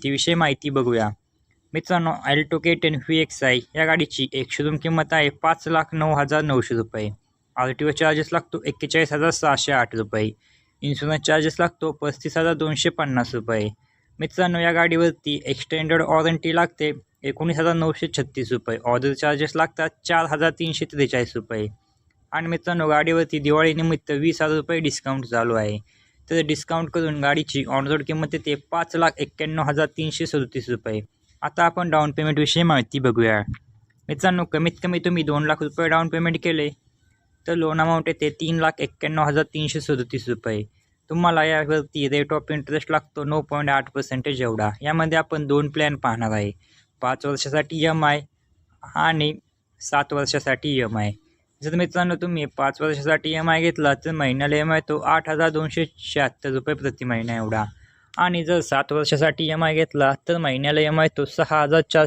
विषयी माहिती बघूया. मित्रांनो, अल्टो K10 VXi या गाडीची एक शोरूम किंमत आहे ₹5,09,900. RTO चार्जेस लागतो ₹41,608. इन्शुरन्स चार्जेस लागतो ₹35,250. मित्रांनो, या गाडीवरती एक्सटेंडेड वॉरंटी लागते ₹19,936. ऑर्डर चार्जेस लागतात ₹4,343. आणि मित्रांनो, गाडीवरती दिवाळीनिमित्त ₹20,000 डिस्काउंट चालू आहे. तर डिस्काउंट करून गाडीची ऑन रोड किंमत येते ₹5,91,337. आता आपण डाऊन पेमेंटविषयी माहिती बघूया. मित्रांनो, कमीत कमी तुम्ही ₹2,00,000 डाऊन पेमेंट केले तर लोन अमाऊंट येते ₹3,91,337. तुम्हाला यावरती रेट ऑफ इंटरेस्ट लागतो 9.8% एवढा. यामध्ये आपण 2 प्लॅन पाहणार आहे, 5 वर्षासाठी EMI आणि 7 वर्षासाठी EMI. जर मित्रांनो तुम्ही 5 वर्षासाठी EMI घेतला तर महिन्याला EMI तो ₹8,276 प्रति महिना एवढा. आणि जर 7 वर्षासाठी EMI घेतला तर महिन्याला EMI तो ₹6,400